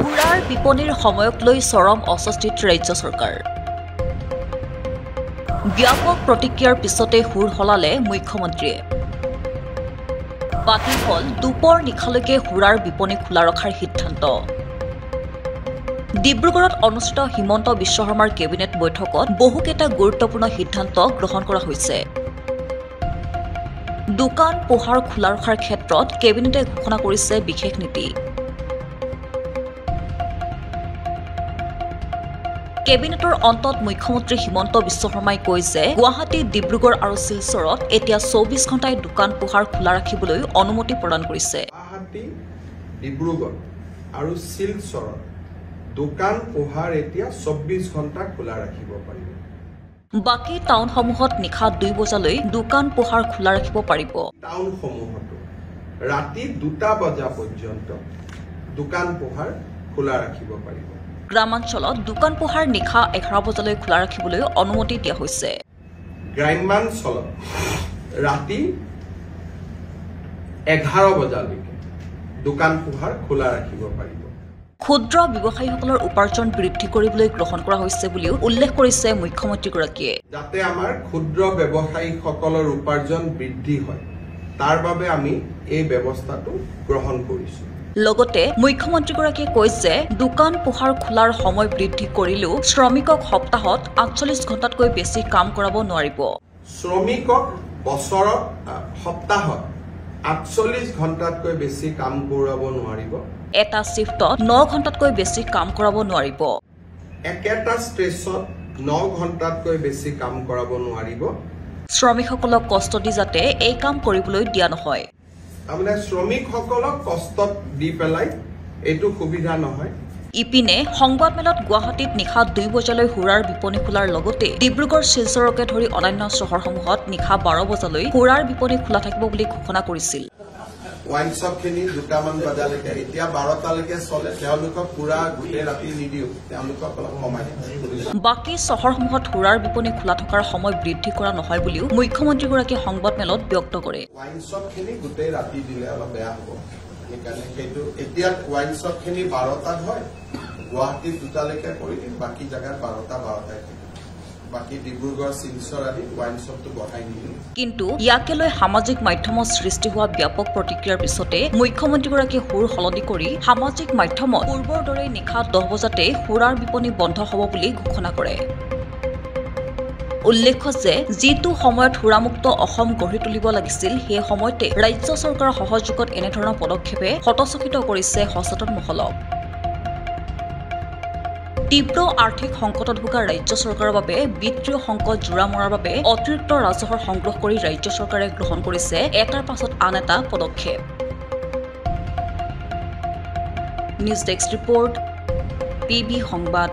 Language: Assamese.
সুৰাৰ বিপণীৰ সময়ক লৈ চৰম অস্বস্তিত ৰাজ্য চৰকাৰ। ব্যাপক প্ৰতিক্ৰিয়াৰ পিছতে সুৰ সলালে মুখ্যমন্ত্ৰীয়ে। বাতিল হল দুপৰ নিশালৈকে সুৰাৰ বিপণী খোলা ৰখাৰ সিদ্ধান্ত। ডিব্ৰুগড়ত অনুষ্ঠিত হিমন্ত বিশ্ব শৰ্মাৰ কেবিনেট বৈঠকত বহুকেইটা গুৰুত্বপূৰ্ণ সিদ্ধান্ত গ্ৰহণ কৰা হৈছে। দোকান পোহাৰ খোলা ৰখাৰ ক্ষেত্ৰত কেবিনেটে ঘোষণা কৰিছে বিশেষ নীতি। কেবিনেটৰ অন্তত মুখ্যমন্ত্ৰী হিমন্ত বিশ্ব শৰ্মাই কয় যে গুৱাহাটী, ডিব্ৰুগড় আৰু শিলচৰত এতিয়া 24 ঘণ্টাই দোকান পোহাৰ খোলা ৰাখিবলৈ অনুমতি প্ৰদান কৰিছে। গুৱাহাটী, ডিব্ৰুগড় আৰু শিলচৰত দোকান পোহাৰ এতিয়া 24 ঘণ্টা খোলা ৰাখিব পাৰিব। বাকী টাউনসমূহত নিশা 2 বজালৈ দোকান পোহাৰ খোলা ৰাখিব পাৰিব। টাউনসমূহতো ৰাতি 2টা বজা পৰ্যন্ত দোকান পোহাৰ খোলা ৰাখিব পাৰিব। গ্ৰামাঞ্চলত দোকান পোহাৰ নিশা 11 বজালৈ খোলা ৰাখিবলৈ অনুমতি দিয়া হৈছে। গ্ৰাম্যাঞ্চলত ৰাতি 11 বজালৈকে দোকান পোহাৰ খোলা ৰাখিব পাৰিব। ক্ষুদ্ৰ ব্যৱসায়ীসকলৰ উপাৰ্জন বৃদ্ধি কৰিবলৈ গ্ৰহণ কৰা হৈছে বুলিও উল্লেখ কৰিছে মুখ্যমন্ত্ৰীগৰাকীয়ে। যাতে আমাৰ ক্ষুদ্ৰ ব্যৱসায়ীসকলৰ উপাৰ্জন বৃদ্ধি হয়, তাৰ বাবে আমি এই ব্যৱস্থাটো গ্ৰহণ কৰিছোঁ। লগতে মুখ্যমন্ত্ৰীগৰাকীয়ে কয় যে দোকান পোহাৰ খোলাৰ সময় বৃদ্ধি কৰিলেও শ্ৰমিকক সপ্তাহত 48 ঘণ্টাতকৈ বেছি কাম কৰাব নোৱাৰিব। শ্ৰমিকক বছৰত সপ্তাহত 48 ঘণ্টাতকৈ বেছি কাম কৰাব নোৱাৰিব। এটা শিফটত 9 ঘণ্টাতকৈ বেছি কাম কৰাব নোৱাৰিব। একেটা ষ্ট্ৰেচত 9 ঘণ্টাতকৈ বেছি কাম কৰাব নোৱাৰিব। শ্ৰমিকসকলক কষ্ট দি যাতে এই কাম কৰিবলৈ দিয়া নহয়। তাৰমানে শ্ৰমিকসকলক কষ্টত দি পেলাই এইটো সুবিধা নহয়। ইপিনে সংবাদমেলত গুৱাহাটীত নিশা 2 বজালৈ সুৰাৰ বিপণী খোলাৰ লগতে ডিব্ৰুগড়, শিলচৰকে ধৰি অন্যান্য চহৰসমূহত নিশা 12 বজালৈ সুৰাৰ বিপণী খোলা থাকিব বুলি ঘোষণা কৰিছিল। ৱাইন শ্বপখিনি 2টামান বজালৈকে, এতিয়া 12টালৈকে চলে। তেওঁলোকক পুৰা গোটেই ৰাতি নিদিও, তেওঁলোকক অলপ কমাই। বাকী চহৰসমূহত সুৰাৰ বিপণী খোলা থকাৰ সময় বৃদ্ধি কৰা নহয় বুলিও মুখ্যমন্ত্ৰীগৰাকীয়ে সংবাদমেলত ব্যক্ত কৰে। ৱাইন শ্বপখিনি গোটেই ৰাতি দিলে অলপ বেয়া হ'ব, সেইকাৰণে সেইটো এতিয়া ৱাইন শ্বপখিনি 12টাত হয়, গুৱাহাটীত 2টালৈকে কৰি দিম, বাকী জেগাত 12টাই বাকী ডিব্ৰুগড়, শিলচৰ আদি ৱাইন শ্বপটো বঢ়াই নিদিম। কিন্তু ইয়াকে লৈ সামাজিক মাধ্যমত সৃষ্টি হোৱা ব্যাপক প্ৰতিক্ৰিয়াৰ পিছতে মুখ্যমন্ত্ৰীগৰাকীয়ে সুৰ সলনি কৰি সামাজিক মাধ্যমত পূৰ্বৰ দৰে নিশা 10 বজাতে সুৰাৰ বিপণী বন্ধ হ'ব বুলি ঘোষণা কৰে। উল্লেখ্য যে যিটো সময়ত সুৰামুক্ত অসম গঢ়ি তুলিব লাগিছিল, সেই সময়তে ৰাজ্য চৰকাৰৰ সহযোগত এনেধৰণৰ পদক্ষেপে হতচকিত কৰিছে সচেতন মহলক। তীব্ৰ আৰ্থিক সংকটত ভোগা ৰাজ্য চৰকাৰৰ বাবে বিত্তীয় সংকট জোৰা মৰাৰ বাবে অতিৰিক্ত ৰাজহৰ সংগ্ৰহ কৰি ৰাজ্য চৰকাৰে গ্ৰহণ কৰিছে এটাৰ পাছত আন এটা পদক্ষেপ। নিউজ ডেস্ক ৰিপৰ্ট, PB সংবাদ।